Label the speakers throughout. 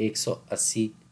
Speaker 1: 180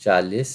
Speaker 1: 40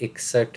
Speaker 1: 61